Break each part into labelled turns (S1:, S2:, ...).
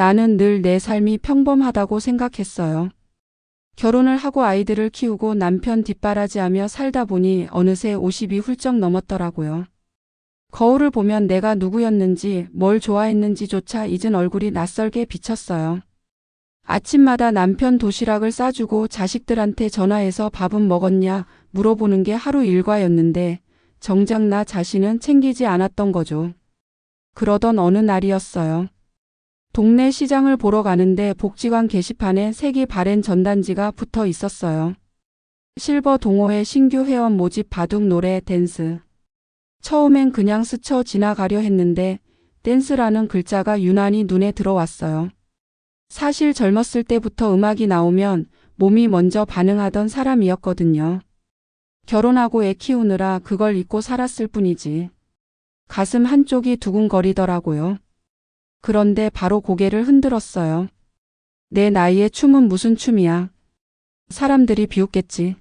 S1: 나는 늘 내 삶이 평범하다고 생각했어요. 결혼을 하고 아이들을 키우고 남편 뒷바라지하며 살다 보니 어느새 50이 훌쩍 넘었더라고요. 거울을 보면 내가 누구였는지 뭘 좋아했는지조차 잊은 얼굴이 낯설게 비쳤어요. 아침마다 남편 도시락을 싸주고 자식들한테 전화해서 밥은 먹었냐 물어보는 게 하루 일과였는데 정작 나 자신은 챙기지 않았던 거죠. 그러던 어느 날이었어요. 동네 시장을 보러 가는데 복지관 게시판에 색이 바랜 전단지가 붙어 있었어요. 실버 동호회 신규 회원 모집 바둑 노래 댄스. 처음엔 그냥 스쳐 지나가려 했는데 댄스라는 글자가 유난히 눈에 들어왔어요. 사실 젊었을 때부터 음악이 나오면 몸이 먼저 반응하던 사람이었거든요. 결혼하고 애 키우느라 그걸 잊고 살았을 뿐이지. 가슴 한쪽이 두근거리더라고요. 그런데 바로 고개를 흔들었어요. 내 나이에 춤은 무슨 춤이야. 사람들이 비웃겠지.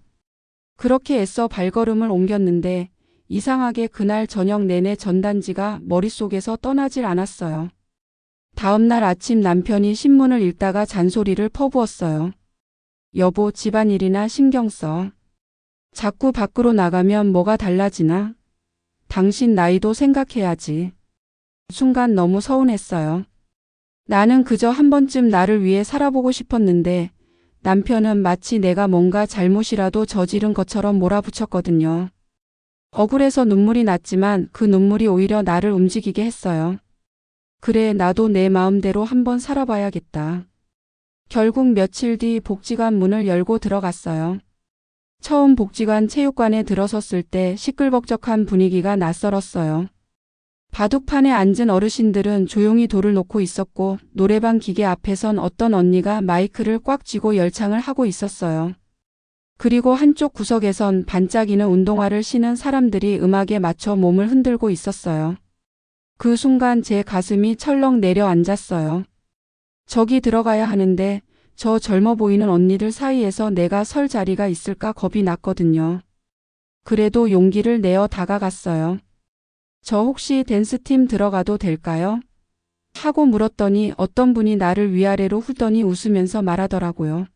S1: 그렇게 애써 발걸음을 옮겼는데 이상하게 그날 저녁 내내 전단지가 머릿속에서 떠나질 않았어요. 다음날 아침 남편이 신문을 읽다가 잔소리를 퍼부었어요. 여보, 집안일이나 신경 써. 자꾸 밖으로 나가면 뭐가 달라지나? 당신 나이도 생각해야지. 순간 너무 서운했어요. 나는 그저 한 번쯤 나를 위해 살아보고 싶었는데 남편은 마치 내가 뭔가 잘못이라도 저지른 것처럼 몰아붙였거든요. 억울해서 눈물이 났지만 그 눈물이 오히려 나를 움직이게 했어요. 그래, 나도 내 마음대로 한번 살아봐야겠다. 결국 며칠 뒤 복지관 문을 열고 들어갔어요. 처음 복지관 체육관에 들어섰을 때 시끌벅적한 분위기가 낯설었어요. 바둑판에 앉은 어르신들은 조용히 돌을 놓고 있었고 노래방 기계 앞에선 어떤 언니가 마이크를 꽉 쥐고 열창을 하고 있었어요. 그리고 한쪽 구석에선 반짝이는 운동화를 신은 사람들이 음악에 맞춰 몸을 흔들고 있었어요. 그 순간 제 가슴이 철렁 내려앉았어요. 저기 들어가야 하는데 저 젊어 보이는 언니들 사이에서 내가 설 자리가 있을까 겁이 났거든요. 그래도 용기를 내어 다가갔어요. 저 혹시 댄스팀 들어가도 될까요? 하고 물었더니 어떤 분이 나를 위아래로 훑더니 웃으면서 말하더라고요.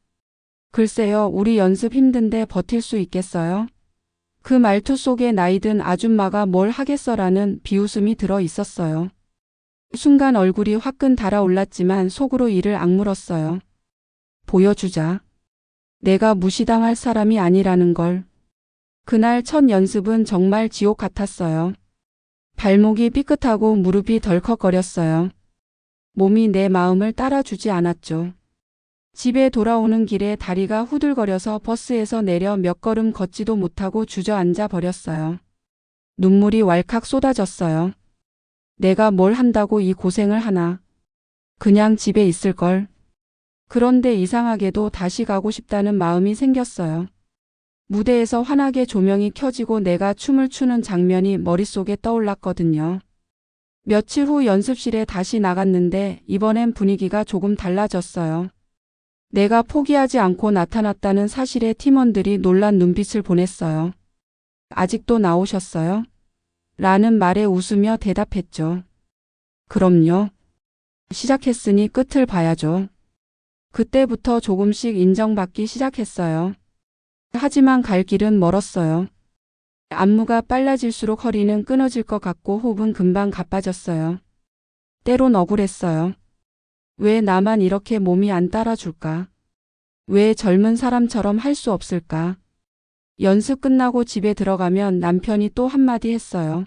S1: 글쎄요, 우리 연습 힘든데 버틸 수 있겠어요? 그 말투 속에 나이든 아줌마가 뭘 하겠어라는 비웃음이 들어 있었어요. 순간 얼굴이 화끈 달아올랐지만 속으로 이를 악물었어요. 보여주자. 내가 무시당할 사람이 아니라는 걸. 그날 첫 연습은 정말 지옥 같았어요. 발목이 삐끗하고 무릎이 덜컥거렸어요. 몸이 내 마음을 따라주지 않았죠. 집에 돌아오는 길에 다리가 후들거려서 버스에서 내려 몇 걸음 걷지도 못하고 주저앉아 버렸어요. 눈물이 왈칵 쏟아졌어요. 내가 뭘 한다고 이 고생을 하나. 그냥 집에 있을걸. 그런데 이상하게도 다시 가고 싶다는 마음이 생겼어요. 무대에서 환하게 조명이 켜지고 내가 춤을 추는 장면이 머릿속에 떠올랐거든요. 며칠 후 연습실에 다시 나갔는데 이번엔 분위기가 조금 달라졌어요. 내가 포기하지 않고 나타났다는 사실에 팀원들이 놀란 눈빛을 보냈어요. 아직도 나오셨어요? 라는 말에 웃으며 대답했죠. 그럼요. 시작했으니 끝을 봐야죠. 그때부터 조금씩 인정받기 시작했어요. 하지만 갈 길은 멀었어요. 안무가 빨라질수록 허리는 끊어질 것 같고 호흡은 금방 가빠졌어요. 때론 억울했어요. 왜 나만 이렇게 몸이 안 따라줄까? 왜 젊은 사람처럼 할 수 없을까? 연습 끝나고 집에 들어가면 남편이 또 한마디 했어요.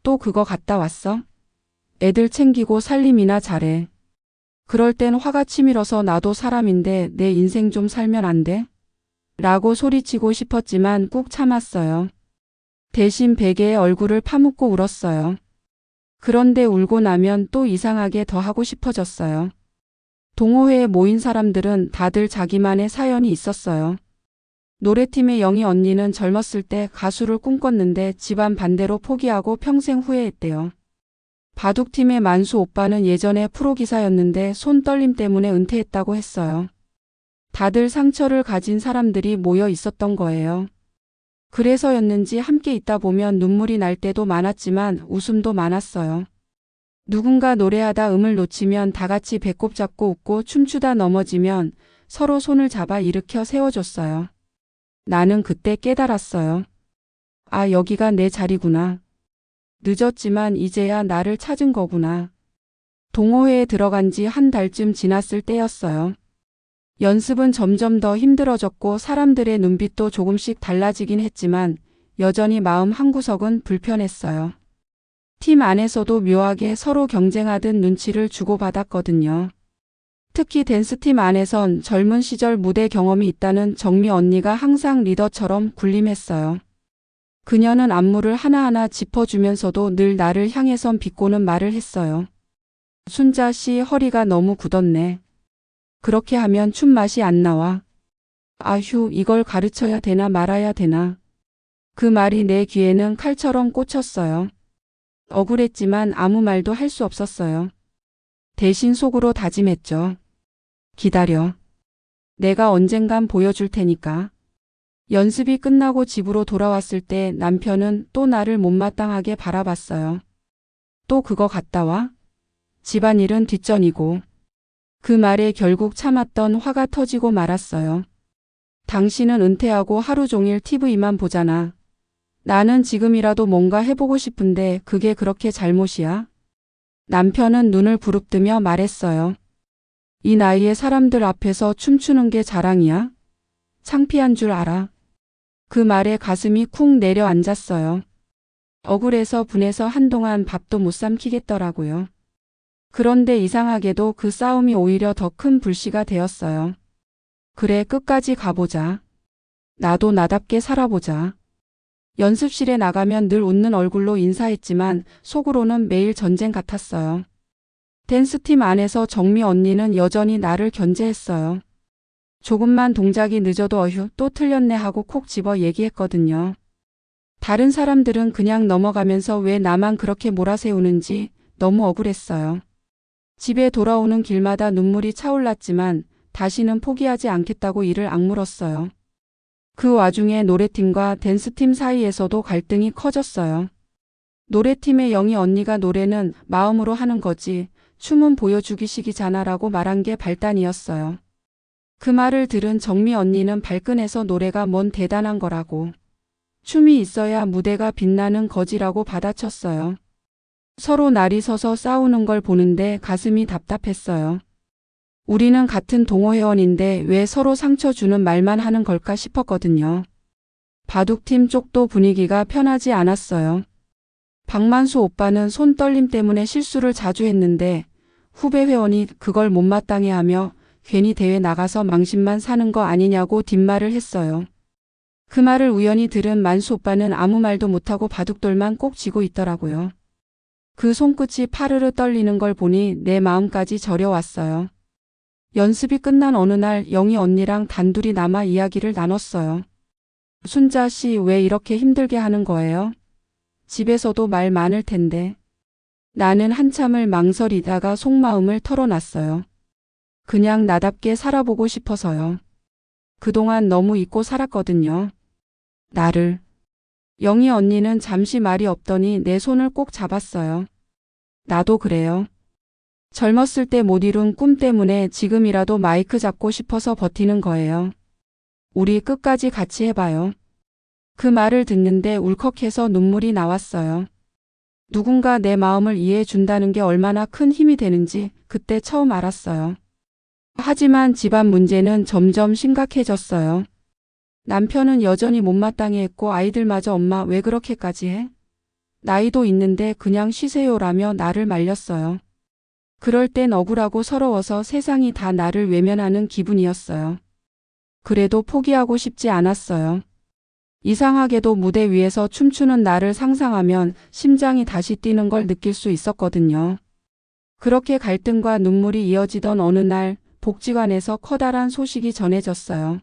S1: 또 그거 갔다 왔어? 애들 챙기고 살림이나 잘해. 그럴 땐 화가 치밀어서 나도 사람인데 내 인생 좀 살면 안 돼? 라고 소리치고 싶었지만 꾹 참았어요. 대신 베개에 얼굴을 파묻고 울었어요. 그런데 울고 나면 또 이상하게 더 하고 싶어졌어요. 동호회에 모인 사람들은 다들 자기만의 사연이 있었어요. 노래팀의 영희 언니는 젊었을 때 가수를 꿈꿨는데 집안 반대로 포기하고 평생 후회했대요. 바둑팀의 만수 오빠는 예전에 프로기사였는데 손 떨림 때문에 은퇴했다고 했어요. 다들 상처를 가진 사람들이 모여 있었던 거예요. 그래서였는지 함께 있다 보면 눈물이 날 때도 많았지만 웃음도 많았어요. 누군가 노래하다 음을 놓치면 다 같이 배꼽 잡고 웃고 춤추다 넘어지면 서로 손을 잡아 일으켜 세워줬어요. 나는 그때 깨달았어요. 아, 여기가 내 자리구나. 늦었지만 이제야 나를 찾은 거구나. 동호회에 들어간 지 한 달쯤 지났을 때였어요. 연습은 점점 더 힘들어졌고 사람들의 눈빛도 조금씩 달라지긴 했지만 여전히 마음 한구석은 불편했어요. 팀 안에서도 묘하게 서로 경쟁하듯 눈치를 주고받았거든요. 특히 댄스팀 안에선 젊은 시절 무대 경험이 있다는 정미 언니가 항상 리더처럼 군림했어요. 그녀는 안무를 하나하나 짚어주면서도 늘 나를 향해선 비꼬는 말을 했어요. 순자 씨, 허리가 너무 굳었네. 그렇게 하면 춤 맛이 안 나와. 아휴, 이걸 가르쳐야 되나 말아야 되나. 그 말이 내 귀에는 칼처럼 꽂혔어요. 억울했지만 아무 말도 할 수 없었어요. 대신 속으로 다짐했죠. 기다려. 내가 언젠간 보여줄 테니까. 연습이 끝나고 집으로 돌아왔을 때 남편은 또 나를 못마땅하게 바라봤어요. 또 그거 갔다 와? 집안일은 뒷전이고. 그 말에 결국 참았던 화가 터지고 말았어요. 당신은 은퇴하고 하루 종일 TV만 보잖아. 나는 지금이라도 뭔가 해보고 싶은데 그게 그렇게 잘못이야? 남편은 눈을 부릅뜨며 말했어요. 이 나이에 사람들 앞에서 춤추는 게 자랑이야? 창피한 줄 알아. 그 말에 가슴이 쿵 내려앉았어요. 억울해서 분해서 한동안 밥도 못 삼키겠더라고요. 그런데 이상하게도 그 싸움이 오히려 더 큰 불씨가 되었어요. 그래, 끝까지 가보자. 나도 나답게 살아보자. 연습실에 나가면 늘 웃는 얼굴로 인사했지만 속으로는 매일 전쟁 같았어요. 댄스팀 안에서 정미 언니는 여전히 나를 견제했어요. 조금만 동작이 늦어도 어휴, 또 틀렸네 하고 콕 집어 얘기했거든요. 다른 사람들은 그냥 넘어가면서 왜 나만 그렇게 몰아세우는지 너무 억울했어요. 집에 돌아오는 길마다 눈물이 차올랐지만 다시는 포기하지 않겠다고 이를 악물었어요. 그 와중에 노래팀과 댄스팀 사이에서도 갈등이 커졌어요. 노래팀의 영희 언니가 노래는 마음으로 하는 거지 춤은 보여주기식이잖아라고 말한 게 발단이었어요. 그 말을 들은 정미 언니는 발끈해서 노래가 뭔 대단한 거라고. 춤이 있어야 무대가 빛나는 거지라고 받아쳤어요. 서로 날이 서서 싸우는 걸 보는데 가슴이 답답했어요. 우리는 같은 동호회원인데 왜 서로 상처 주는 말만 하는 걸까 싶었거든요. 바둑팀 쪽도 분위기가 편하지 않았어요. 박만수 오빠는 손떨림 때문에 실수를 자주 했는데 후배 회원이 그걸 못마땅해 하며 괜히 대회 나가서 망신만 사는 거 아니냐고 뒷말을 했어요. 그 말을 우연히 들은 만수 오빠는 아무 말도 못하고 바둑돌만 꼭 쥐고 있더라고요. 그 손끝이 파르르 떨리는 걸 보니 내 마음까지 저려왔어요. 연습이 끝난 어느 날 영희 언니랑 단둘이 남아 이야기를 나눴어요. 순자 씨, 왜 이렇게 힘들게 하는 거예요? 집에서도 말 많을 텐데. 나는 한참을 망설이다가 속마음을 털어놨어요. 그냥 나답게 살아보고 싶어서요. 그동안 너무 잊고 살았거든요. 나를. 영희 언니는 잠시 말이 없더니 내 손을 꼭 잡았어요. 나도 그래요. 젊었을 때 못 이룬 꿈 때문에 지금이라도 마이크 잡고 싶어서 버티는 거예요. 우리 끝까지 같이 해봐요. 그 말을 듣는데 울컥해서 눈물이 나왔어요. 누군가 내 마음을 이해해 준다는 게 얼마나 큰 힘이 되는지 그때 처음 알았어요. 하지만 집안 문제는 점점 심각해졌어요. 남편은 여전히 못마땅해 했고 아이들마저 엄마 왜 그렇게까지 해? 나이도 있는데 그냥 쉬세요라며 나를 말렸어요. 그럴 땐 억울하고 서러워서 세상이 다 나를 외면하는 기분이었어요. 그래도 포기하고 싶지 않았어요. 이상하게도 무대 위에서 춤추는 나를 상상하면 심장이 다시 뛰는 걸 느낄 수 있었거든요. 그렇게 갈등과 눈물이 이어지던 어느 날 복지관에서 커다란 소식이 전해졌어요.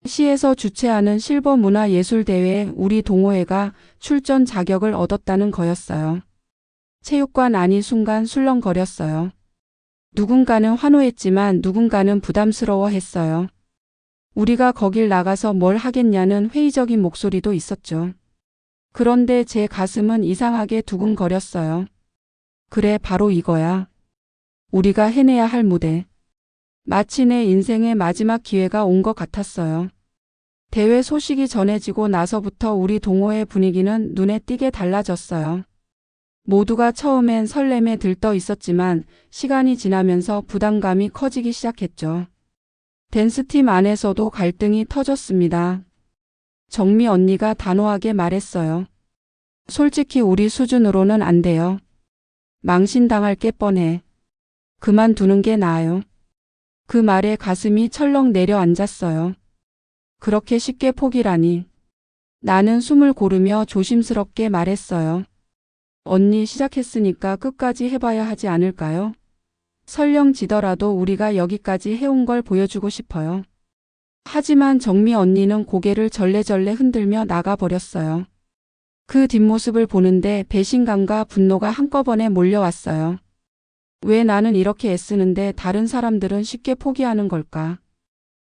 S1: 시에서 주최하는 실버 문화예술대회에 우리 동호회가 출전 자격을 얻었다는 거였어요. 체육관 안이 순간 술렁거렸어요. 누군가는 환호했지만 누군가는 부담스러워했어요. 우리가 거길 나가서 뭘 하겠냐는 회의적인 목소리도 있었죠. 그런데 제 가슴은 이상하게 두근거렸어요. 그래, 바로 이거야. 우리가 해내야 할 무대. 마치 내 인생의 마지막 기회가 온 것 같았어요. 대회 소식이 전해지고 나서부터 우리 동호회 분위기는 눈에 띄게 달라졌어요. 모두가 처음엔 설렘에 들떠 있었지만 시간이 지나면서 부담감이 커지기 시작했죠. 댄스팀 안에서도 갈등이 터졌습니다. 정미 언니가 단호하게 말했어요. 솔직히 우리 수준으로는 안 돼요. 망신당할 게 뻔해. 그만두는 게 나아요. 그 말에 가슴이 철렁 내려앉았어요. 그렇게 쉽게 포기라니. 나는 숨을 고르며 조심스럽게 말했어요. 언니, 시작했으니까 끝까지 해봐야 하지 않을까요? 설령 지더라도 우리가 여기까지 해온 걸 보여주고 싶어요. 하지만 정미 언니는 고개를 절레절레 흔들며 나가버렸어요. 그 뒷모습을 보는데 배신감과 분노가 한꺼번에 몰려왔어요. 왜 나는 이렇게 애쓰는데 다른 사람들은 쉽게 포기하는 걸까?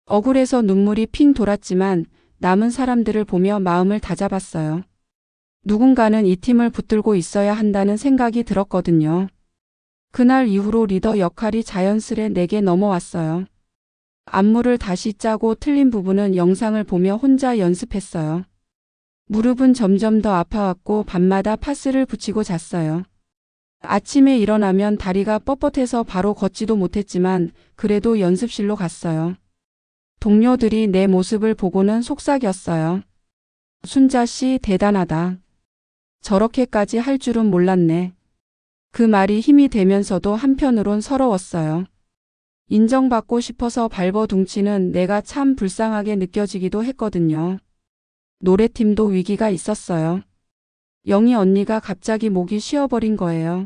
S1: 억울해서 눈물이 핑 돌았지만 남은 사람들을 보며 마음을 다잡았어요. 누군가는 이 팀을 붙들고 있어야 한다는 생각이 들었거든요. 그날 이후로 리더 역할이 자연스레 내게 넘어왔어요. 안무를 다시 짜고 틀린 부분은 영상을 보며 혼자 연습했어요. 무릎은 점점 더 아파왔고 밤마다 파스를 붙이고 잤어요. 아침에 일어나면 다리가 뻣뻣해서 바로 걷지도 못했지만 그래도 연습실로 갔어요. 동료들이 내 모습을 보고는 속삭였어요. 순자 씨, 대단하다. 저렇게까지 할 줄은 몰랐네. 그 말이 힘이 되면서도 한편으론 서러웠어요. 인정받고 싶어서 발버둥치는 내가 참 불쌍하게 느껴지기도 했거든요. 노래팀도 위기가 있었어요. 영희 언니가 갑자기 목이 쉬어버린 거예요.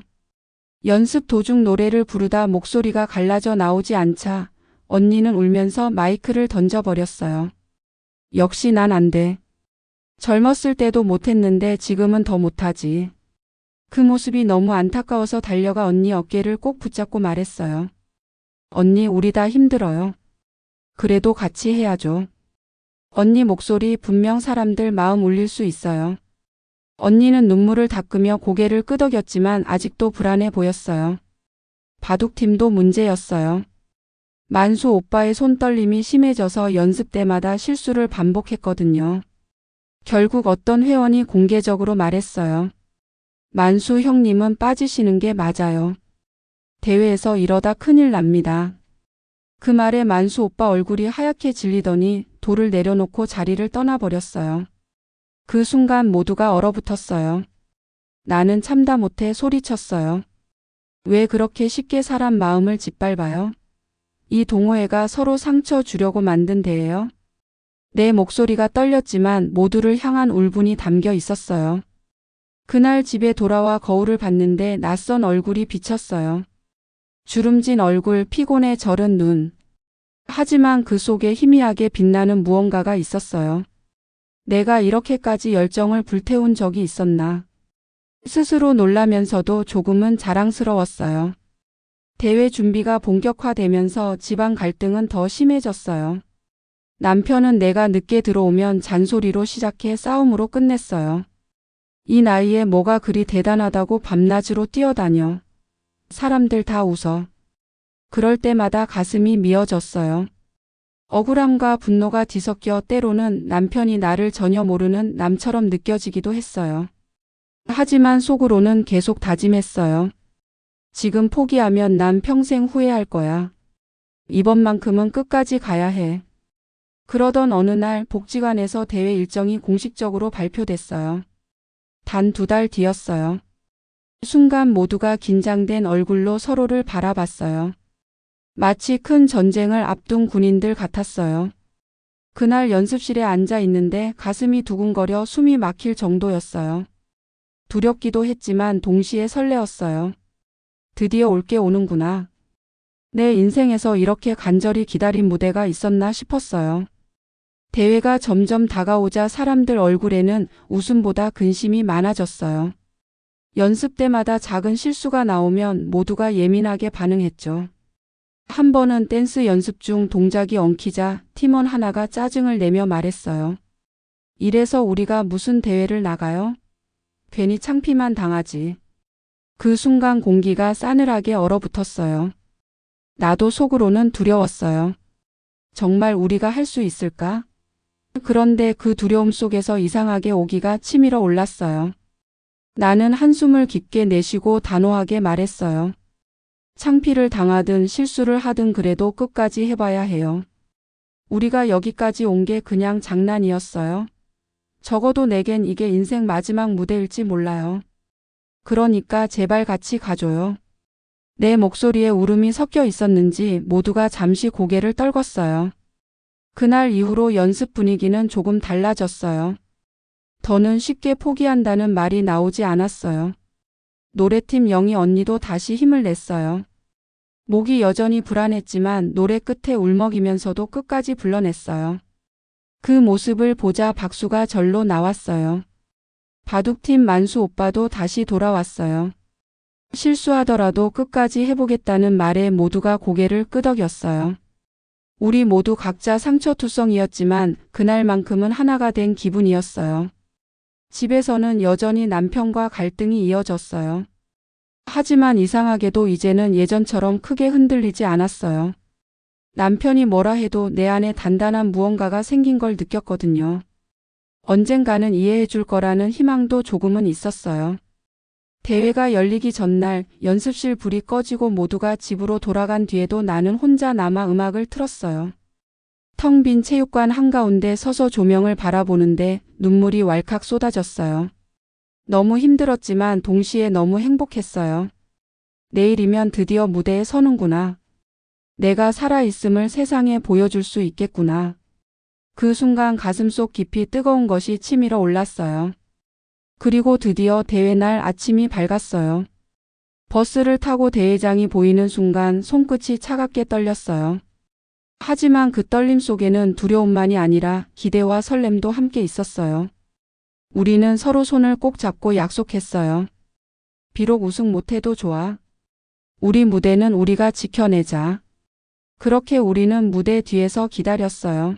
S1: 연습 도중 노래를 부르다 목소리가 갈라져 나오지 않자 언니는 울면서 마이크를 던져버렸어요. 역시 난 안 돼. 젊었을 때도 못했는데 지금은 더 못하지. 그 모습이 너무 안타까워서 달려가 언니 어깨를 꼭 붙잡고 말했어요. 언니, 우리 다 힘들어요. 그래도 같이 해야죠. 언니 목소리 분명 사람들 마음 울릴 수 있어요. 언니는 눈물을 닦으며 고개를 끄덕였지만 아직도 불안해 보였어요. 바둑팀도 문제였어요. 만수 오빠의 손떨림이 심해져서 연습 때마다 실수를 반복했거든요. 결국 어떤 회원이 공개적으로 말했어요. 만수 형님은 빠지시는 게 맞아요. 대회에서 이러다 큰일 납니다. 그 말에 만수 오빠 얼굴이 하얗게 질리더니 돌을 내려놓고 자리를 떠나버렸어요. 그 순간 모두가 얼어붙었어요. 나는 참다 못해 소리쳤어요. 왜 그렇게 쉽게 사람 마음을 짓밟아요? 이 동호회가 서로 상처 주려고 만든 대회요? 내 목소리가 떨렸지만 모두를 향한 울분이 담겨 있었어요. 그날 집에 돌아와 거울을 봤는데 낯선 얼굴이 비쳤어요. 주름진 얼굴, 피곤에 절은 눈. 하지만 그 속에 희미하게 빛나는 무언가가 있었어요. 내가 이렇게까지 열정을 불태운 적이 있었나. 스스로 놀라면서도 조금은 자랑스러웠어요. 대회 준비가 본격화되면서 집안 갈등은 더 심해졌어요. 남편은 내가 늦게 들어오면 잔소리로 시작해 싸움으로 끝냈어요. 이 나이에 뭐가 그리 대단하다고 밤낮으로 뛰어다녀. 사람들 다 웃어. 그럴 때마다 가슴이 미어졌어요. 억울함과 분노가 뒤섞여 때로는 남편이 나를 전혀 모르는 남처럼 느껴지기도 했어요. 하지만 속으로는 계속 다짐했어요. 지금 포기하면 난 평생 후회할 거야. 이번만큼은 끝까지 가야 해. 그러던 어느 날 복지관에서 대회 일정이 공식적으로 발표됐어요. 단 2달 뒤였어요. 순간 모두가 긴장된 얼굴로 서로를 바라봤어요. 마치 큰 전쟁을 앞둔 군인들 같았어요. 그날 연습실에 앉아 있는데 가슴이 두근거려 숨이 막힐 정도였어요. 두렵기도 했지만 동시에 설레었어요. 드디어 올 게 오는구나. 내 인생에서 이렇게 간절히 기다린 무대가 있었나 싶었어요. 대회가 점점 다가오자 사람들 얼굴에는 웃음보다 근심이 많아졌어요. 연습 때마다 작은 실수가 나오면 모두가 예민하게 반응했죠. 한 번은 댄스 연습 중 동작이 엉키자 팀원 하나가 짜증을 내며 말했어요. 이래서 우리가 무슨 대회를 나가요? 괜히 창피만 당하지. 그 순간 공기가 싸늘하게 얼어붙었어요. 나도 속으로는 두려웠어요. 정말 우리가 할 수 있을까? 그런데 그 두려움 속에서 이상하게 오기가 치밀어 올랐어요. 나는 한숨을 깊게 내쉬고 단호하게 말했어요. 창피를 당하든 실수를 하든 그래도 끝까지 해봐야 해요. 우리가 여기까지 온 게 그냥 장난이었어요. 적어도 내겐 이게 인생 마지막 무대일지 몰라요. 그러니까 제발 같이 가줘요. 내 목소리에 울음이 섞여 있었는지 모두가 잠시 고개를 떨궜어요. 그날 이후로 연습 분위기는 조금 달라졌어요. 더는 쉽게 포기한다는 말이 나오지 않았어요. 노래팀 영희 언니도 다시 힘을 냈어요. 목이 여전히 불안했지만 노래 끝에 울먹이면서도 끝까지 불러냈어요. 그 모습을 보자 박수가 절로 나왔어요. 바둑팀 만수 오빠도 다시 돌아왔어요. 실수하더라도 끝까지 해보겠다는 말에 모두가 고개를 끄덕였어요. 우리 모두 각자 상처투성이었지만 그날만큼은 하나가 된 기분이었어요. 집에서는 여전히 남편과 갈등이 이어졌어요. 하지만 이상하게도 이제는 예전처럼 크게 흔들리지 않았어요. 남편이 뭐라 해도 내 안에 단단한 무언가가 생긴 걸 느꼈거든요. 언젠가는 이해해 줄 거라는 희망도 조금은 있었어요. 대회가 열리기 전날 연습실 불이 꺼지고 모두가 집으로 돌아간 뒤에도 나는 혼자 남아 음악을 틀었어요. 텅 빈 체육관 한가운데 서서 조명을 바라보는데 눈물이 왈칵 쏟아졌어요. 너무 힘들었지만 동시에 너무 행복했어요. 내일이면 드디어 무대에 서는구나. 내가 살아있음을 세상에 보여줄 수 있겠구나. 그 순간 가슴속 깊이 뜨거운 것이 치밀어 올랐어요. 그리고 드디어 대회날 아침이 밝았어요. 버스를 타고 대회장이 보이는 순간 손끝이 차갑게 떨렸어요. 하지만 그 떨림 속에는 두려움만이 아니라 기대와 설렘도 함께 있었어요. 우리는 서로 손을 꼭 잡고 약속했어요. 비록 우승 못해도 좋아. 우리 무대는 우리가 지켜내자. 그렇게 우리는 무대 뒤에서 기다렸어요.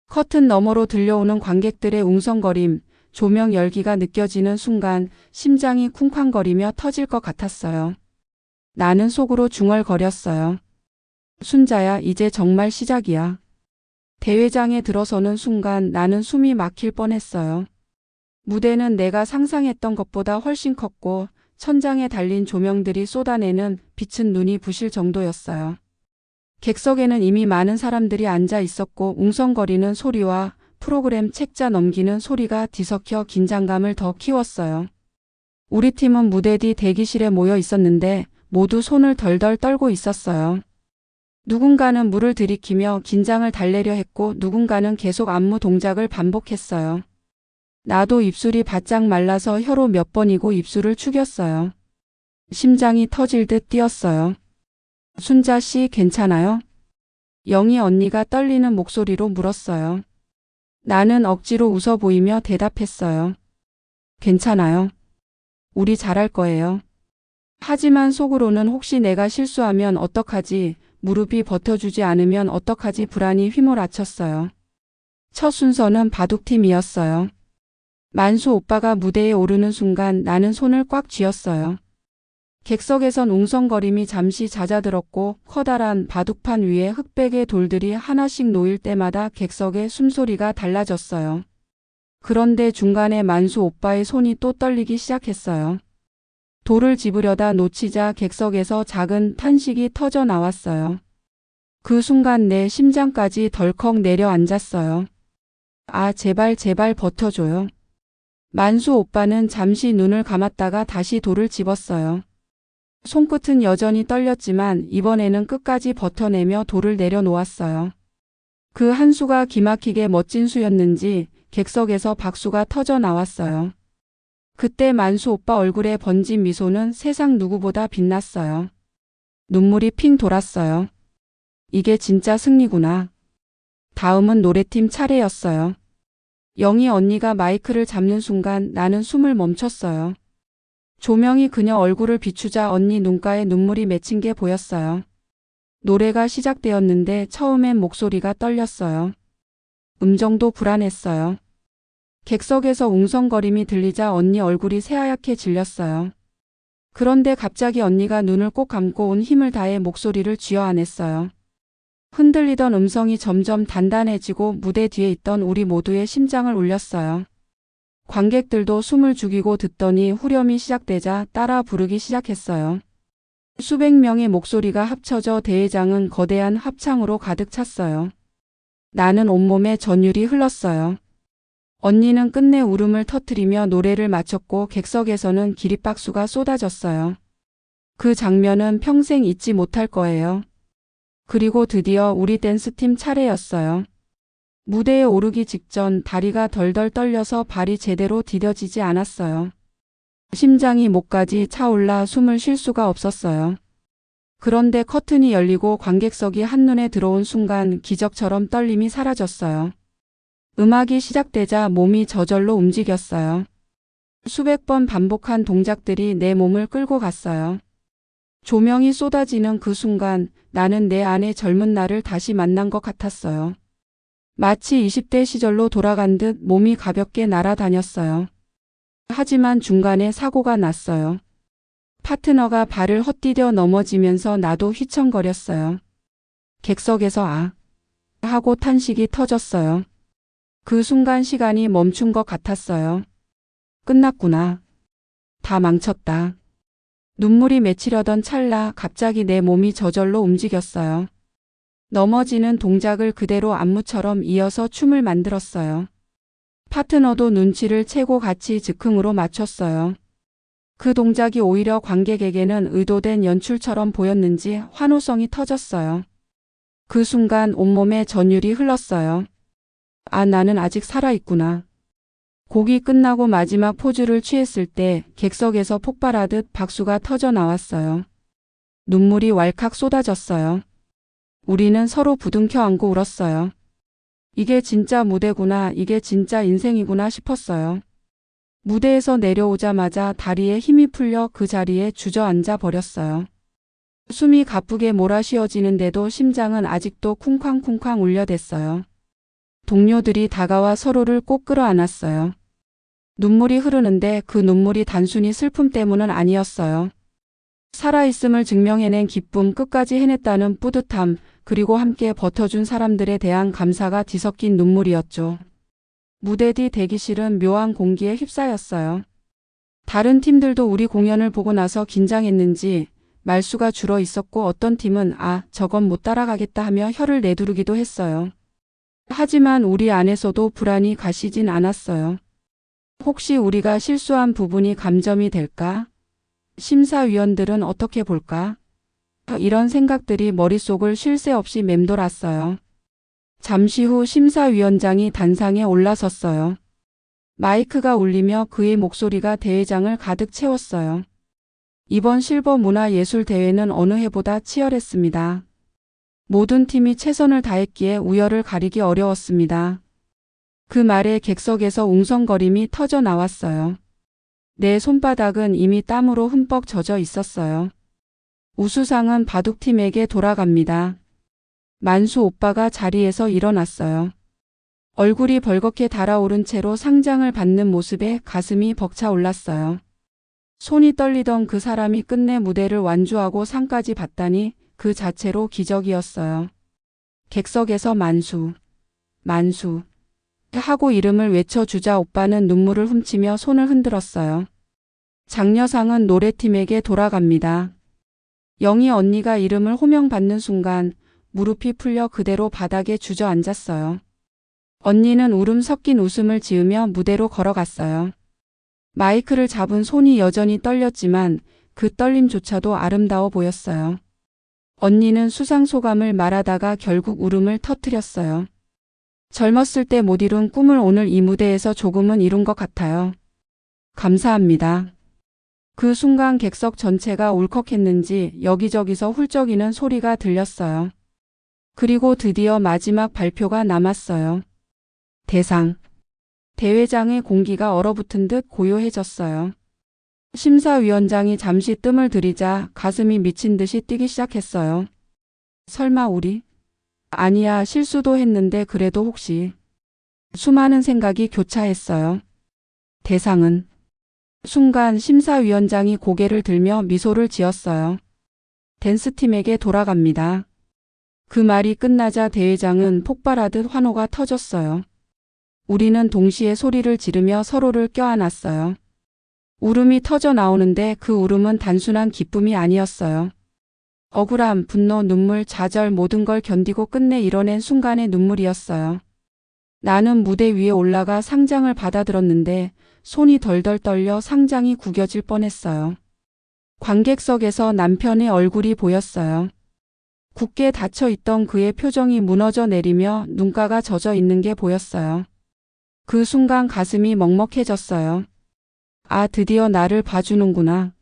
S1: 커튼 너머로 들려오는 관객들의 웅성거림, 조명 열기가 느껴지는 순간 심장이 쿵쾅거리며 터질 것 같았어요. 나는 속으로 중얼거렸어요. 순자야, 이제 정말 시작이야. 대회장에 들어서는 순간 나는 숨이 막힐 뻔했어요. 무대는 내가 상상했던 것보다 훨씬 컸고 천장에 달린 조명들이 쏟아내는 빛은 눈이 부실 정도였어요. 객석에는 이미 많은 사람들이 앉아 있었고 웅성거리는 소리와 프로그램 책자 넘기는 소리가 뒤섞여 긴장감을 더 키웠어요. 우리 팀은 무대 뒤 대기실에 모여 있었는데 모두 손을 덜덜 떨고 있었어요. 누군가는 물을 들이키며 긴장을 달래려 했고 누군가는 계속 안무 동작을 반복했어요. 나도 입술이 바짝 말라서 혀로 몇 번이고 입술을 축였어요. 심장이 터질 듯 뛰었어요. 순자 씨 괜찮아요? 영희 언니가 떨리는 목소리로 물었어요. 나는 억지로 웃어 보이며 대답했어요. 괜찮아요. 우리 잘할 거예요. 하지만 속으로는 혹시 내가 실수하면 어떡하지, 무릎이 버텨주지 않으면 어떡하지 불안이 휘몰아쳤어요. 첫 순서는 바둑팀이었어요. 만수 오빠가 무대에 오르는 순간 나는 손을 꽉 쥐었어요. 객석에선 웅성거림이 잠시 잦아들었고 커다란 바둑판 위에 흑백의 돌들이 하나씩 놓일 때마다 객석의 숨소리가 달라졌어요. 그런데 중간에 만수 오빠의 손이 또 떨리기 시작했어요. 돌을 집으려다 놓치자 객석에서 작은 탄식이 터져 나왔어요. 그 순간 내 심장까지 덜컥 내려앉았어요. 아, 제발 버텨줘요. 만수 오빠는 잠시 눈을 감았다가 다시 돌을 집었어요. 손끝은 여전히 떨렸지만 이번에는 끝까지 버텨내며 돌을 내려놓았어요. 그 한 수가 기막히게 멋진 수였는지 객석에서 박수가 터져 나왔어요. 그때 만수 오빠 얼굴에 번진 미소는 세상 누구보다 빛났어요. 눈물이 핑 돌았어요. 이게 진짜 승리구나. 다음은 노래팀 차례였어요. 영희 언니가 마이크를 잡는 순간 나는 숨을 멈췄어요. 조명이 그녀 얼굴을 비추자 언니 눈가에 눈물이 맺힌 게 보였어요. 노래가 시작되었는데 처음엔 목소리가 떨렸어요. 음정도 불안했어요. 객석에서 웅성거림이 들리자 언니 얼굴이 새하얗게 질렸어요. 그런데 갑자기 언니가 눈을 꼭 감고 온 힘을 다해 목소리를 쥐어안았어요. 흔들리던 음성이 점점 단단해지고 무대 뒤에 있던 우리 모두의 심장을 울렸어요. 관객들도 숨을 죽이고 듣더니 후렴이 시작되자 따라 부르기 시작했어요. 수백 명의 목소리가 합쳐져 대회장은 거대한 합창으로 가득 찼어요. 나는 온몸에 전율이 흘렀어요. 언니는 끝내 울음을 터뜨리며 노래를 마쳤고 객석에서는 기립박수가 쏟아졌어요. 그 장면은 평생 잊지 못할 거예요. 그리고 드디어 우리 댄스팀 차례였어요. 무대에 오르기 직전 다리가 덜덜 떨려서 발이 제대로 디뎌지지 않았어요. 심장이 목까지 차올라 숨을 쉴 수가 없었어요. 그런데 커튼이 열리고 관객석이 한눈에 들어온 순간 기적처럼 떨림이 사라졌어요. 음악이 시작되자 몸이 저절로 움직였어요. 수백 번 반복한 동작들이 내 몸을 끌고 갔어요. 조명이 쏟아지는 그 순간 나는 내 안의 젊은 나를 다시 만난 것 같았어요. 마치 20대 시절로 돌아간 듯 몸이 가볍게 날아다녔어요. 하지만 중간에 사고가 났어요. 파트너가 발을 헛디뎌 넘어지면서 나도 휘청거렸어요. 객석에서 아 하고 탄식이 터졌어요. 그 순간 시간이 멈춘 것 같았어요. 끝났구나. 다 망쳤다. 눈물이 맺히려던 찰나 갑자기 내 몸이 저절로 움직였어요. 넘어지는 동작을 그대로 안무처럼 이어서 춤을 만들었어요. 파트너도 눈치를 채고 같이 즉흥으로 맞췄어요. 그 동작이 오히려 관객에게는 의도된 연출처럼 보였는지 환호성이 터졌어요. 그 순간 온몸에 전율이 흘렀어요. 아, 나는 아직 살아있구나. 곡이 끝나고 마지막 포즈를 취했을 때 객석에서 폭발하듯 박수가 터져 나왔어요. 눈물이 왈칵 쏟아졌어요. 우리는 서로 부둥켜 안고 울었어요. 이게 진짜 무대구나, 이게 진짜 인생이구나 싶었어요. 무대에서 내려오자마자 다리에 힘이 풀려 그 자리에 주저앉아 버렸어요. 숨이 가쁘게 몰아쉬어지는데도 심장은 아직도 쿵쾅쿵쾅 울려댔어요. 동료들이 다가와 서로를 꼭 끌어안았어요. 눈물이 흐르는데 그 눈물이 단순히 슬픔 때문은 아니었어요. 살아있음을 증명해낸 기쁨, 끝까지 해냈다는 뿌듯함, 그리고 함께 버텨준 사람들에 대한 감사가 뒤섞인 눈물이었죠. 무대 뒤 대기실은 묘한 공기에 휩싸였어요. 다른 팀들도 우리 공연을 보고 나서 긴장했는지 말수가 줄어 있었고 어떤 팀은 아, 저건 못 따라가겠다 하며 혀를 내두르기도 했어요. 하지만 우리 안에서도 불안이 가시진 않았어요. 혹시 우리가 실수한 부분이 감점이 될까? 심사위원들은 어떻게 볼까? 이런 생각들이 머릿속을 쉴 새 없이 맴돌았어요. 잠시 후 심사위원장이 단상에 올라섰어요. 마이크가 울리며 그의 목소리가 대회장을 가득 채웠어요. 이번 실버 문화예술대회는 어느 해보다 치열했습니다. 모든 팀이 최선을 다했기에 우열을 가리기 어려웠습니다. 그 말에 객석에서 웅성거림이 터져 나왔어요. 내 손바닥은 이미 땀으로 흠뻑 젖어 있었어요. 우수상은 바둑팀에게 돌아갑니다. 만수 오빠가 자리에서 일어났어요. 얼굴이 벌겋게 달아오른 채로 상장을 받는 모습에 가슴이 벅차 올랐어요. 손이 떨리던 그 사람이 끝내 무대를 완주하고 상까지 받다니 그 자체로 기적이었어요. 객석에서 만수, 만수 하고 이름을 외쳐주자 오빠는 눈물을 훔치며 손을 흔들었어요. 장려상은 노래팀에게 돌아갑니다. 영희 언니가 이름을 호명받는 순간 무릎이 풀려 그대로 바닥에 주저앉았어요. 언니는 울음 섞인 웃음을 지으며 무대로 걸어갔어요. 마이크를 잡은 손이 여전히 떨렸지만 그 떨림조차도 아름다워 보였어요. 언니는 수상 소감을 말하다가 결국 울음을 터뜨렸어요. 젊었을 때 못 이룬 꿈을 오늘 이 무대에서 조금은 이룬 것 같아요. 감사합니다. 그 순간 객석 전체가 울컥했는지 여기저기서 훌쩍이는 소리가 들렸어요. 그리고 드디어 마지막 발표가 남았어요. 대상. 대회장의 공기가 얼어붙은 듯 고요해졌어요. 심사위원장이 잠시 뜸을 들이자 가슴이 미친 듯이 뛰기 시작했어요. 설마 우리? 아니야, 실수도 했는데 그래도 혹시. 수많은 생각이 교차했어요. 대상은 순간 심사위원장이 고개를 들며 미소를 지었어요. 댄스팀에게 돌아갑니다. 그 말이 끝나자 대회장은 폭발하듯 환호가 터졌어요. 우리는 동시에 소리를 지르며 서로를 껴안았어요. 울음이 터져 나오는데 그 울음은 단순한 기쁨이 아니었어요. 억울함, 분노, 눈물, 좌절 모든 걸 견디고 끝내 이뤄낸 순간의 눈물이었어요. 나는 무대 위에 올라가 상장을 받아들었는데 손이 덜덜 떨려 상장이 구겨질 뻔했어요. 관객석에서 남편의 얼굴이 보였어요. 굳게 닫혀있던 그의 표정이 무너져 내리며 눈가가 젖어 있는 게 보였어요. 그 순간 가슴이 먹먹해졌어요. 아, 드디어 나를 봐주는구나.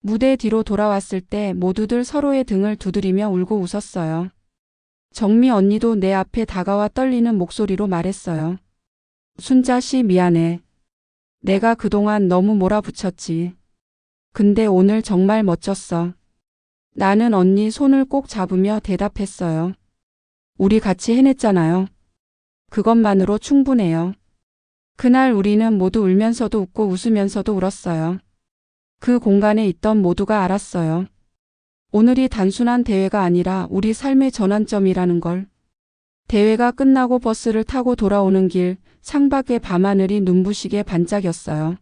S1: 무대 뒤로 돌아왔을 때 모두들 서로의 등을 두드리며 울고 웃었어요. 정미 언니도 내 앞에 다가와 떨리는 목소리로 말했어요. 순자 씨 미안해. 내가 그동안 너무 몰아붙였지. 근데 오늘 정말 멋졌어. 나는 언니 손을 꼭 잡으며 대답했어요. 우리 같이 해냈잖아요. 그것만으로 충분해요. 그날 우리는 모두 울면서도 웃고 웃으면서도 울었어요. 그 공간에 있던 모두가 알았어요. 오늘이 단순한 대회가 아니라 우리 삶의 전환점이라는 걸. 대회가 끝나고 버스를 타고 돌아오는 길, 창밖의 밤하늘이 눈부시게 반짝였어요.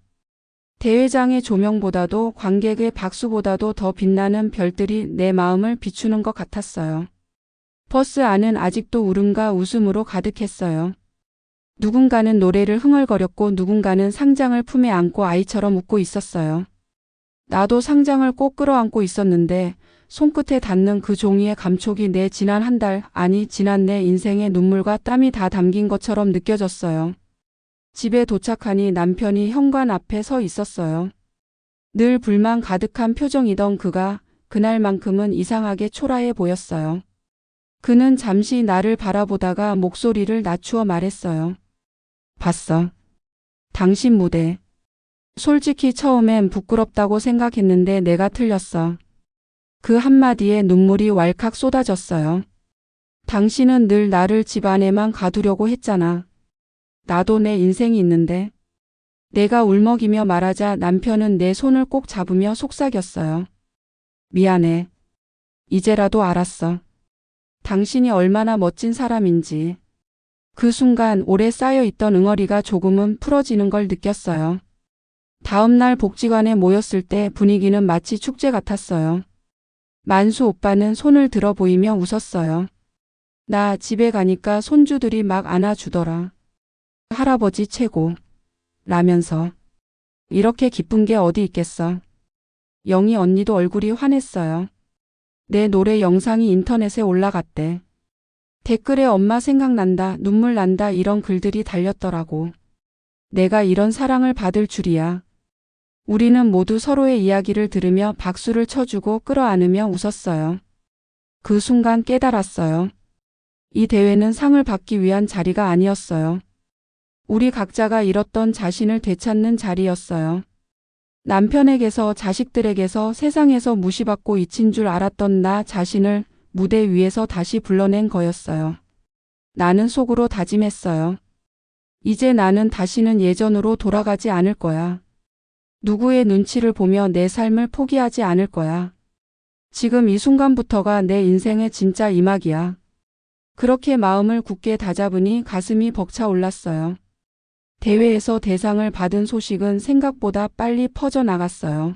S1: 대회장의 조명보다도 관객의 박수보다도 더 빛나는 별들이 내 마음을 비추는 것 같았어요. 버스 안은 아직도 울음과 웃음으로 가득했어요. 누군가는 노래를 흥얼거렸고 누군가는 상장을 품에 안고 아이처럼 웃고 있었어요. 나도 상장을 꼭 끌어안고 있었는데 손끝에 닿는 그 종이의 감촉이 내 지난 한 달, 아니 지난 내 인생의 눈물과 땀이 다 담긴 것처럼 느껴졌어요. 집에 도착하니 남편이 현관 앞에 서 있었어요. 늘 불만 가득한 표정이던 그가 그날만큼은 이상하게 초라해 보였어요. 그는 잠시 나를 바라보다가 목소리를 낮추어 말했어요. 봤어. 당신 무대. 솔직히 처음엔 부끄럽다고 생각했는데 내가 틀렸어. 그 한마디에 눈물이 왈칵 쏟아졌어요. 당신은 늘 나를 집 안에만 가두려고 했잖아. 나도 내 인생이 있는데. 내가 울먹이며 말하자 남편은 내 손을 꼭 잡으며 속삭였어요. 미안해. 이제라도 알았어. 당신이 얼마나 멋진 사람인지. 그 순간 오래 쌓여있던 응어리가 조금은 풀어지는 걸 느꼈어요. 다음 날 복지관에 모였을 때 분위기는 마치 축제 같았어요. 만수 오빠는 손을 들어 보이며 웃었어요. 나 집에 가니까 손주들이 막 안아주더라. 할아버지 최고. 라면서. 이렇게 기쁜 게 어디 있겠어. 영희 언니도 얼굴이 환했어요. 내 노래 영상이 인터넷에 올라갔대. 댓글에 엄마 생각난다, 눈물 난다 이런 글들이 달렸더라고. 내가 이런 사랑을 받을 줄이야. 우리는 모두 서로의 이야기를 들으며 박수를 쳐주고 끌어안으며 웃었어요. 그 순간 깨달았어요. 이 대회는 상을 받기 위한 자리가 아니었어요. 우리 각자가 잃었던 자신을 되찾는 자리였어요. 남편에게서, 자식들에게서, 세상에서 무시받고 잊힌 줄 알았던 나 자신을 무대 위에서 다시 불러낸 거였어요. 나는 속으로 다짐했어요. 이제 나는 다시는 예전으로 돌아가지 않을 거야. 누구의 눈치를 보며 내 삶을 포기하지 않을 거야. 지금 이 순간부터가 내 인생의 진짜 이막이야. 그렇게 마음을 굳게 다잡으니 가슴이 벅차올랐어요. 대회에서 대상을 받은 소식은 생각보다 빨리 퍼져나갔어요.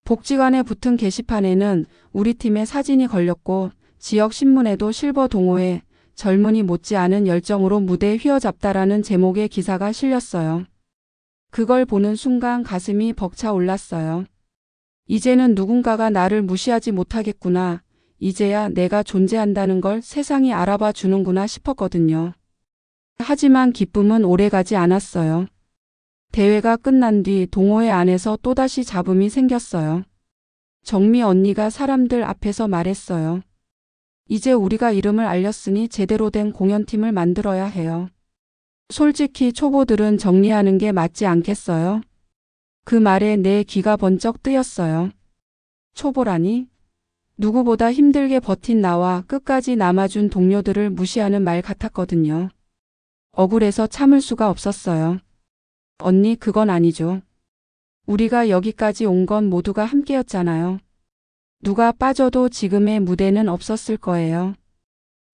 S1: 복지관에 붙은 게시판에는 우리 팀의 사진이 걸렸고 지역 신문에도 실버 동호회 젊은이 못지않은 열정으로 무대에 휘어잡다라는 제목의 기사가 실렸어요. 그걸 보는 순간 가슴이 벅차올랐어요. 이제는 누군가가 나를 무시하지 못하겠구나. 이제야 내가 존재한다는 걸 세상이 알아봐 주는구나 싶었거든요. 하지만 기쁨은 오래가지 않았어요. 대회가 끝난 뒤 동호회 안에서 또다시 잡음이 생겼어요. 정미 언니가 사람들 앞에서 말했어요. 이제 우리가 이름을 알렸으니 제대로 된 공연팀을 만들어야 해요. 솔직히 초보들은 정리하는 게 맞지 않겠어요? 그 말에 내 귀가 번쩍 뜨였어요. 초보라니? 누구보다 힘들게 버틴 나와 끝까지 남아준 동료들을 무시하는 말 같았거든요. 억울해서 참을 수가 없었어요. 언니, 그건 아니죠. 우리가 여기까지 온 건 모두가 함께였잖아요. 누가 빠져도 지금의 무대는 없었을 거예요.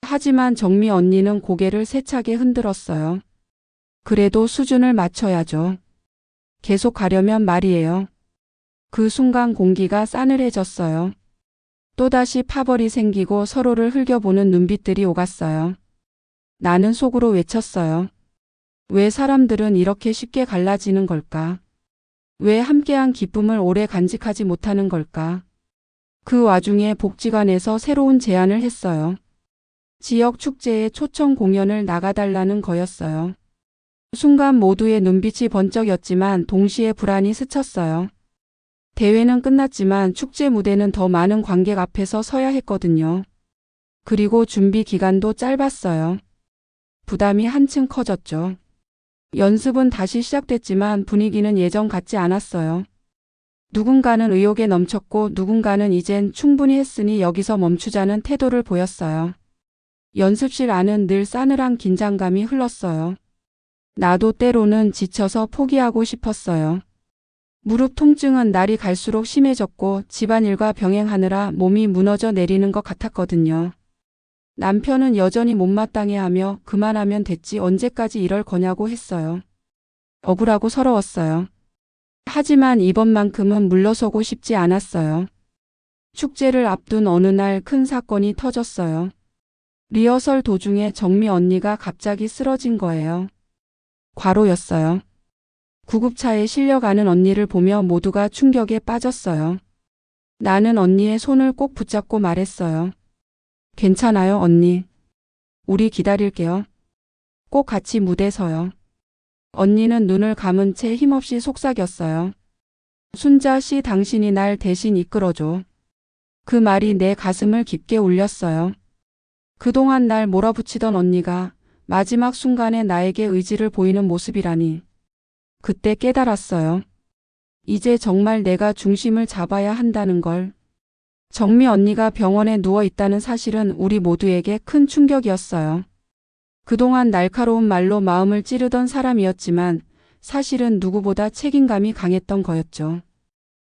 S1: 하지만 정미 언니는 고개를 세차게 흔들었어요. 그래도 수준을 맞춰야죠. 계속 가려면 말이에요. 그 순간 공기가 싸늘해졌어요. 또다시 파벌이 생기고 서로를 흘겨보는 눈빛들이 오갔어요. 나는 속으로 외쳤어요. 왜 사람들은 이렇게 쉽게 갈라지는 걸까? 왜 함께한 기쁨을 오래 간직하지 못하는 걸까? 그 와중에 복지관에서 새로운 제안을 했어요. 지역 축제에 초청 공연을 나가달라는 거였어요. 순간 모두의 눈빛이 번쩍였지만 동시에 불안이 스쳤어요. 대회는 끝났지만 축제 무대는 더 많은 관객 앞에서 서야 했거든요. 그리고 준비 기간도 짧았어요. 부담이 한층 커졌죠. 연습은 다시 시작됐지만 분위기는 예전 같지 않았어요. 누군가는 의욕에 넘쳤고 누군가는 이젠 충분히 했으니 여기서 멈추자는 태도를 보였어요. 연습실 안은 늘 싸늘한 긴장감이 흘렀어요. 나도 때로는 지쳐서 포기하고 싶었어요. 무릎 통증은 날이 갈수록 심해졌고 집안일과 병행하느라 몸이 무너져 내리는 것 같았거든요. 남편은 여전히 못마땅해하며 그만하면 됐지 언제까지 이럴 거냐고 했어요. 억울하고 서러웠어요. 하지만 이번만큼은 물러서고 싶지 않았어요. 축제를 앞둔 어느 날 큰 사건이 터졌어요. 리허설 도중에 정미 언니가 갑자기 쓰러진 거예요. 과로였어요. 구급차에 실려가는 언니를 보며 모두가 충격에 빠졌어요. 나는 언니의 손을 꼭 붙잡고 말했어요. 괜찮아요, 언니. 우리 기다릴게요. 꼭 같이 무대 서요. 언니는 눈을 감은 채 힘없이 속삭였어요. 순자 씨, 당신이 날 대신 이끌어줘. 그 말이 내 가슴을 깊게 울렸어요. 그동안 날 몰아붙이던 언니가 마지막 순간에 나에게 의지를 보이는 모습이라니. 그때 깨달았어요. 이제 정말 내가 중심을 잡아야 한다는 걸. 정미 언니가 병원에 누워 있다는 사실은 우리 모두에게 큰 충격이었어요. 그동안 날카로운 말로 마음을 찌르던 사람이었지만 사실은 누구보다 책임감이 강했던 거였죠.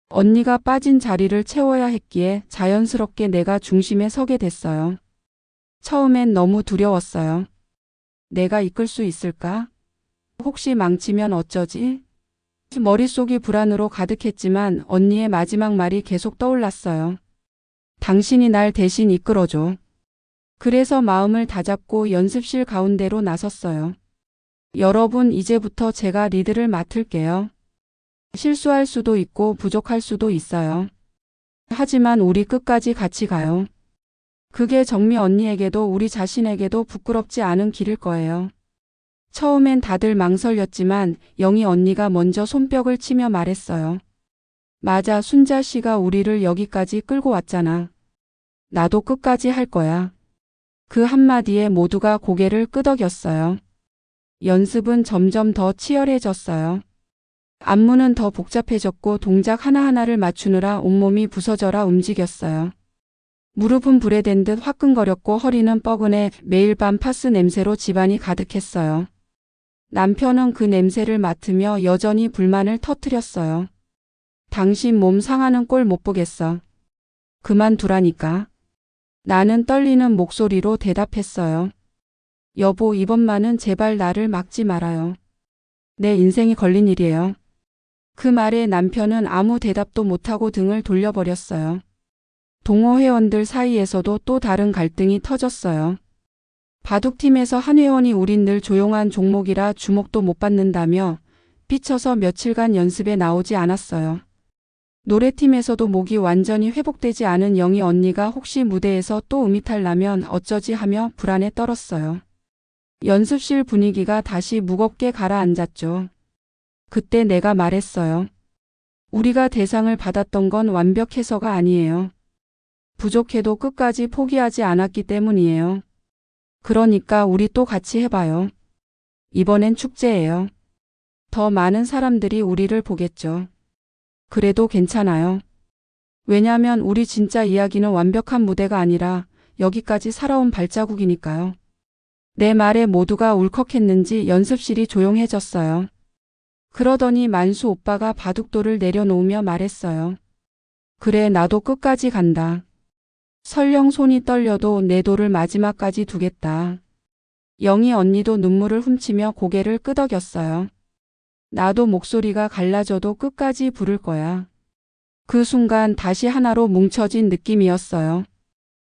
S1: 언니가 빠진 자리를 채워야 했기에 자연스럽게 내가 중심에 서게 됐어요. 처음엔 너무 두려웠어요. 내가 이끌 수 있을까? 혹시 망치면 어쩌지? 머릿속이 불안으로 가득했지만 언니의 마지막 말이 계속 떠올랐어요. 당신이 날 대신 이끌어줘. 그래서 마음을 다잡고 연습실 가운데로 나섰어요. 여러분, 이제부터 제가 리드를 맡을게요. 실수할 수도 있고 부족할 수도 있어요. 하지만 우리 끝까지 같이 가요. 그게 정미 언니에게도 우리 자신에게도 부끄럽지 않은 길일 거예요. 처음엔 다들 망설였지만 영희 언니가 먼저 손뼉을 치며 말했어요. 맞아, 순자 씨가 우리를 여기까지 끌고 왔잖아. 나도 끝까지 할 거야. 그 한마디에 모두가 고개를 끄덕였어요. 연습은 점점 더 치열해졌어요. 안무는 더 복잡해졌고 동작 하나하나를 맞추느라 온몸이 부서져라 움직였어요. 무릎은 불에 댄 듯 화끈거렸고 허리는 뻐근해 매일 밤 파스 냄새로 집안이 가득했어요. 남편은 그 냄새를 맡으며 여전히 불만을 터뜨렸어요. 당신 몸 상하는 꼴 못 보겠어. 그만두라니까. 나는 떨리는 목소리로 대답했어요. 여보, 이번만은 제발 나를 막지 말아요. 내 인생이 걸린 일이에요. 그 말에 남편은 아무 대답도 못하고 등을 돌려버렸어요. 동호 회원들 사이에서도 또 다른 갈등이 터졌어요. 바둑팀에서 한 회원이 우린 늘 조용한 종목이라 주목도 못 받는다며 삐쳐서 며칠간 연습에 나오지 않았어요. 노래팀에서도 목이 완전히 회복되지 않은 영희 언니가 혹시 무대에서 또 음이탈 나면 어쩌지 하며 불안에 떨었어요. 연습실 분위기가 다시 무겁게 가라앉았죠. 그때 내가 말했어요. 우리가 대상을 받았던 건 완벽해서가 아니에요. 부족해도 끝까지 포기하지 않았기 때문이에요. 그러니까 우리 또 같이 해봐요. 이번엔 축제예요. 더 많은 사람들이 우리를 보겠죠. 그래도 괜찮아요. 왜냐면 우리 진짜 이야기는 완벽한 무대가 아니라 여기까지 살아온 발자국이니까요. 내 말에 모두가 울컥했는지 연습실이 조용해졌어요. 그러더니 만수 오빠가 바둑돌을 내려놓으며 말했어요. 그래, 나도 끝까지 간다. 설령 손이 떨려도 내 돌을 마지막까지 두겠다. 영희 언니도 눈물을 훔치며 고개를 끄덕였어요. 나도 목소리가 갈라져도 끝까지 부를 거야. 그 순간 다시 하나로 뭉쳐진 느낌이었어요.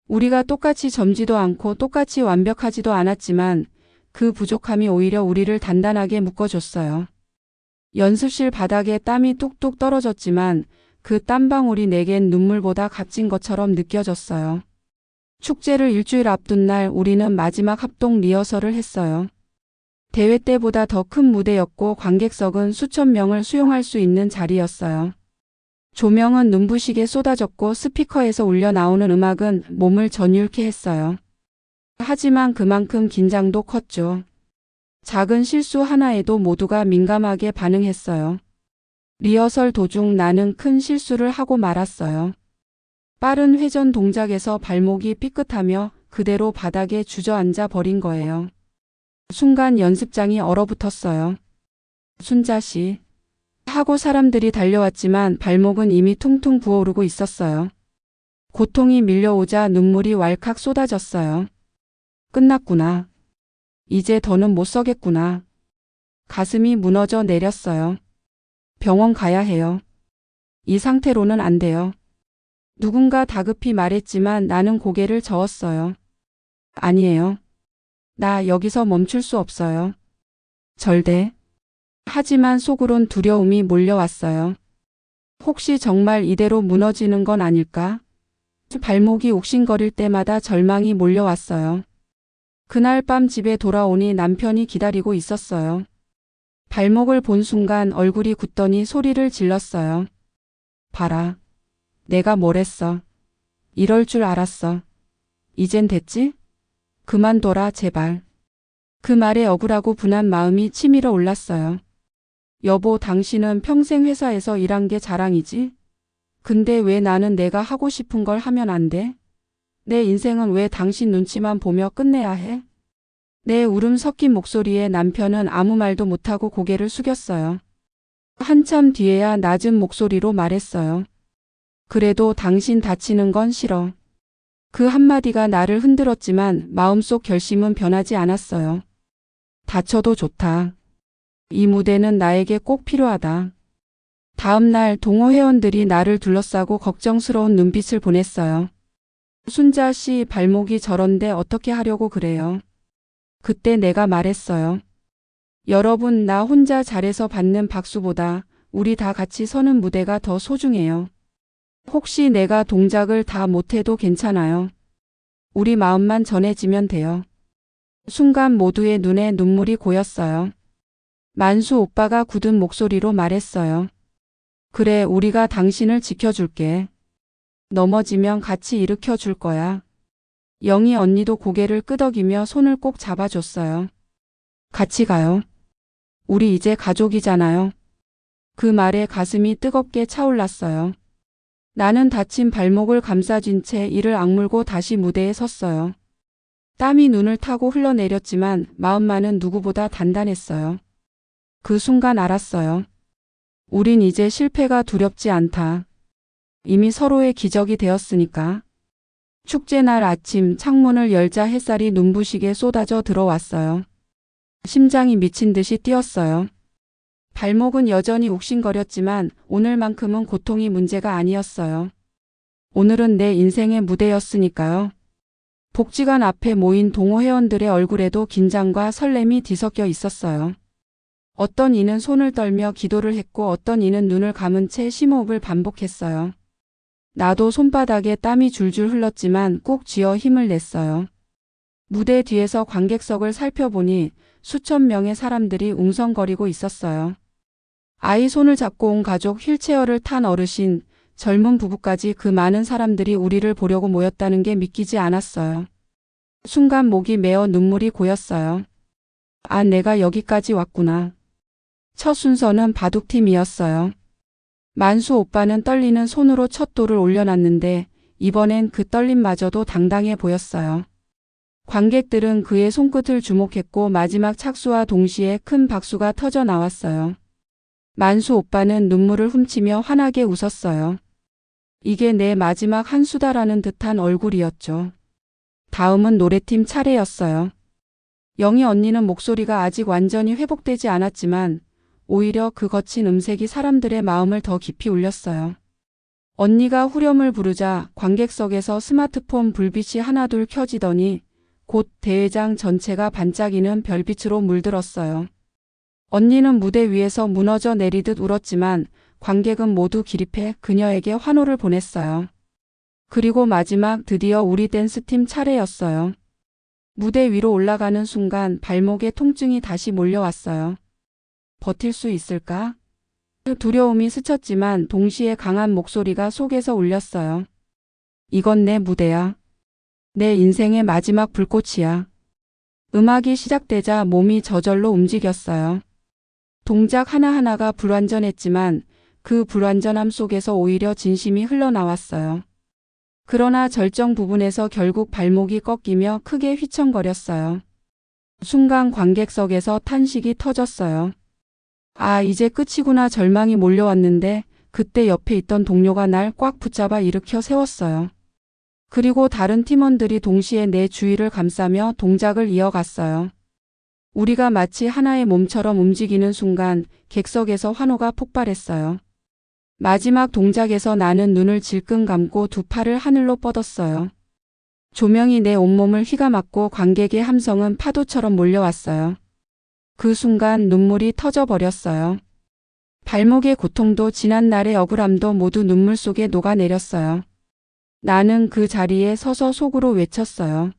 S1: 우리가 똑같이 젊지도 않고 똑같이 완벽하지도 않았지만 그 부족함이 오히려 우리를 단단하게 묶어줬어요. 연습실 바닥에 땀이 뚝뚝 떨어졌지만 그 땀방울이 내겐 눈물보다 값진 것처럼 느껴졌어요. 축제를 일주일 앞둔 날 우리는 마지막 합동 리허설을 했어요. 대회 때보다 더 큰 무대였고 관객석은 수천 명을 수용할 수 있는 자리였어요. 조명은 눈부시게 쏟아졌고 스피커에서 울려 나오는 음악은 몸을 전율케 했어요. 하지만 그만큼 긴장도 컸죠. 작은 실수 하나에도 모두가 민감하게 반응했어요. 리허설 도중 나는 큰 실수를 하고 말았어요. 빠른 회전 동작에서 발목이 삐끗하며 그대로 바닥에 주저앉아 버린 거예요. 순간 연습장이 얼어붙었어요. 순자 씨. 하고 사람들이 달려왔지만 발목은 이미 퉁퉁 부어오르고 있었어요. 고통이 밀려오자 눈물이 왈칵 쏟아졌어요. 끝났구나. 이제 더는 못 서겠구나. 가슴이 무너져 내렸어요. 병원 가야 해요. 이 상태로는 안 돼요. 누군가 다급히 말했지만 나는 고개를 저었어요. 아니에요. 나 여기서 멈출 수 없어요. 절대. 하지만 속으론 두려움이 몰려왔어요. 혹시 정말 이대로 무너지는 건 아닐까? 발목이 옥신거릴 때마다 절망이 몰려왔어요. 그날 밤 집에 돌아오니 남편이 기다리고 있었어요. 발목을 본 순간 얼굴이 굳더니 소리를 질렀어요. 봐라. 내가 뭘 했어. 이럴 줄 알았어. 이젠 됐지? 그만둬라 제발. 그 말에 억울하고 분한 마음이 치밀어 올랐어요. 여보, 당신은 평생 회사에서 일한 게 자랑이지? 근데 왜 나는 내가 하고 싶은 걸 하면 안 돼? 내 인생은 왜 당신 눈치만 보며 끝내야 해? 내 울음 섞인 목소리에 남편은 아무 말도 못하고 고개를 숙였어요. 한참 뒤에야 낮은 목소리로 말했어요. 그래도 당신 다치는 건 싫어. 그 한마디가 나를 흔들었지만 마음속 결심은 변하지 않았어요. 다쳐도 좋다. 이 무대는 나에게 꼭 필요하다. 다음 날 동호 회원들이 나를 둘러싸고 걱정스러운 눈빛을 보냈어요. 순자 씨, 발목이 저런데 어떻게 하려고 그래요? 그때 내가 말했어요. 여러분, 나 혼자 잘해서 받는 박수보다 우리 다 같이 서는 무대가 더 소중해요. 혹시 내가 동작을 다 못해도 괜찮아요. 우리 마음만 전해지면 돼요. 순간 모두의 눈에 눈물이 고였어요. 만수 오빠가 굳은 목소리로 말했어요. 그래, 우리가 당신을 지켜줄게. 넘어지면 같이 일으켜 줄 거야. 영희 언니도 고개를 끄덕이며 손을 꼭 잡아줬어요. 같이 가요. 우리 이제 가족이잖아요. 그 말에 가슴이 뜨겁게 차올랐어요. 나는 다친 발목을 감싸쥔 채 이를 악물고 다시 무대에 섰어요. 땀이 눈을 타고 흘러내렸지만 마음만은 누구보다 단단했어요. 그 순간 알았어요. 우린 이제 실패가 두렵지 않다. 이미 서로의 기적이 되었으니까. 축제날 아침 창문을 열자 햇살이 눈부시게 쏟아져 들어왔어요. 심장이 미친 듯이 뛰었어요. 발목은 여전히 욱신거렸지만 오늘만큼은 고통이 문제가 아니었어요. 오늘은 내 인생의 무대였으니까요. 복지관 앞에 모인 동호 회원들의 얼굴에도 긴장과 설렘이 뒤섞여 있었어요. 어떤 이는 손을 떨며 기도를 했고 어떤 이는 눈을 감은 채 심호흡을 반복했어요. 나도 손바닥에 땀이 줄줄 흘렀지만 꾹 쥐어 힘을 냈어요. 무대 뒤에서 관객석을 살펴보니 수천 명의 사람들이 웅성거리고 있었어요. 아이 손을 잡고 온 가족, 휠체어를 탄 어르신, 젊은 부부까지 그 많은 사람들이 우리를 보려고 모였다는 게 믿기지 않았어요. 순간 목이 메어 눈물이 고였어요. 아, 내가 여기까지 왔구나. 첫 순서는 바둑팀이었어요. 만수 오빠는 떨리는 손으로 첫 돌을 올려놨는데 이번엔 그 떨림마저도 당당해 보였어요. 관객들은 그의 손끝을 주목했고 마지막 착수와 동시에 큰 박수가 터져 나왔어요. 만수 오빠는 눈물을 훔치며 환하게 웃었어요. 이게 내 마지막 한 수다라는 듯한 얼굴이었죠. 다음은 노래팀 차례였어요. 영희 언니는 목소리가 아직 완전히 회복되지 않았지만 오히려 그 거친 음색이 사람들의 마음을 더 깊이 울렸어요. 언니가 후렴을 부르자 관객석에서 스마트폰 불빛이 하나둘 켜지더니 곧 대회장 전체가 반짝이는 별빛으로 물들었어요. 언니는 무대 위에서 무너져 내리듯 울었지만 관객은 모두 기립해 그녀에게 환호를 보냈어요. 그리고 마지막 드디어 우리 댄스팀 차례였어요. 무대 위로 올라가는 순간 발목에 통증이 다시 몰려왔어요. 버틸 수 있을까? 두려움이 스쳤지만 동시에 강한 목소리가 속에서 울렸어요. 이건 내 무대야. 내 인생의 마지막 불꽃이야. 음악이 시작되자 몸이 저절로 움직였어요. 동작 하나하나가 불완전했지만 그 불완전함 속에서 오히려 진심이 흘러나왔어요. 그러나 절정 부분에서 결국 발목이 꺾이며 크게 휘청거렸어요. 순간 관객석에서 탄식이 터졌어요. 아, 이제 끝이구나. 절망이 몰려왔는데 그때 옆에 있던 동료가 날 꽉 붙잡아 일으켜 세웠어요. 그리고 다른 팀원들이 동시에 내 주위를 감싸며 동작을 이어갔어요. 우리가 마치 하나의 몸처럼 움직이는 순간 객석에서 환호가 폭발했어요. 마지막 동작에서 나는 눈을 질끈 감고 두 팔을 하늘로 뻗었어요. 조명이 내 온몸을 휘감았고 관객의 함성은 파도처럼 몰려왔어요. 그 순간 눈물이 터져버렸어요. 발목의 고통도 지난날의 억울함도 모두 눈물 속에 녹아내렸어요. 나는 그 자리에 서서 속으로 외쳤어요.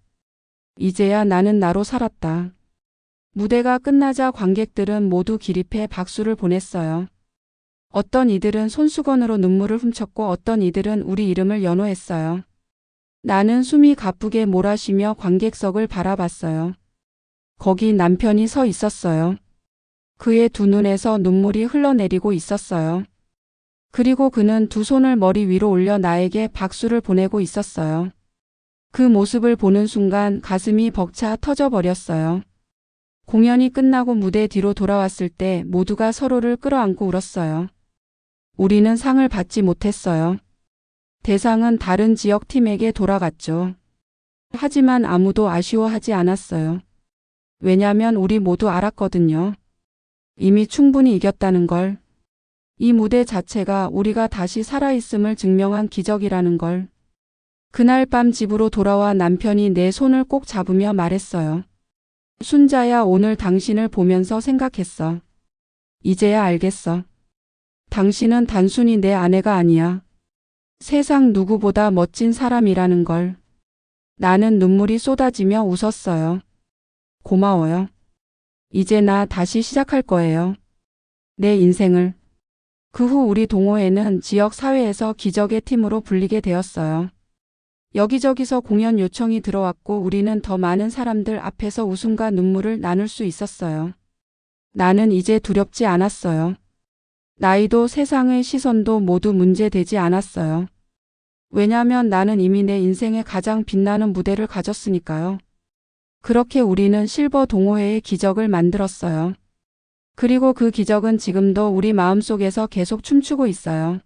S1: 이제야 나는 나로 살았다. 무대가 끝나자 관객들은 모두 기립해 박수를 보냈어요. 어떤 이들은 손수건으로 눈물을 훔쳤고 어떤 이들은 우리 이름을 연호했어요. 나는 숨이 가쁘게 몰아쉬며 관객석을 바라봤어요. 거기 남편이 서 있었어요. 그의 두 눈에서 눈물이 흘러내리고 있었어요. 그리고 그는 두 손을 머리 위로 올려 나에게 박수를 보내고 있었어요. 그 모습을 보는 순간 가슴이 벅차 터져버렸어요. 공연이 끝나고 무대 뒤로 돌아왔을 때 모두가 서로를 끌어안고 울었어요. 우리는 상을 받지 못했어요. 대상은 다른 지역 팀에게 돌아갔죠. 하지만 아무도 아쉬워하지 않았어요. 왜냐면 우리 모두 알았거든요. 이미 충분히 이겼다는 걸. 이 무대 자체가 우리가 다시 살아있음을 증명한 기적이라는 걸. 그날 밤 집으로 돌아와 남편이 내 손을 꼭 잡으며 말했어요. 순자야, 오늘 당신을 보면서 생각했어. 이제야 알겠어. 당신은 단순히 내 아내가 아니야. 세상 누구보다 멋진 사람이라는 걸. 나는 눈물이 쏟아지며 웃었어요. 고마워요. 이제 나 다시 시작할 거예요. 내 인생을. 그 후 우리 동호회는 지역 사회에서 기적의 팀으로 불리게 되었어요. 여기저기서 공연 요청이 들어왔고 우리는 더 많은 사람들 앞에서 웃음과 눈물을 나눌 수 있었어요. 나는 이제 두렵지 않았어요. 나이도 세상의 시선도 모두 문제되지 않았어요. 왜냐하면 나는 이미 내 인생의 가장 빛나는 무대를 가졌으니까요. 그렇게 우리는 실버 동호회의 기적을 만들었어요. 그리고 그 기적은 지금도 우리 마음속에서 계속 춤추고 있어요.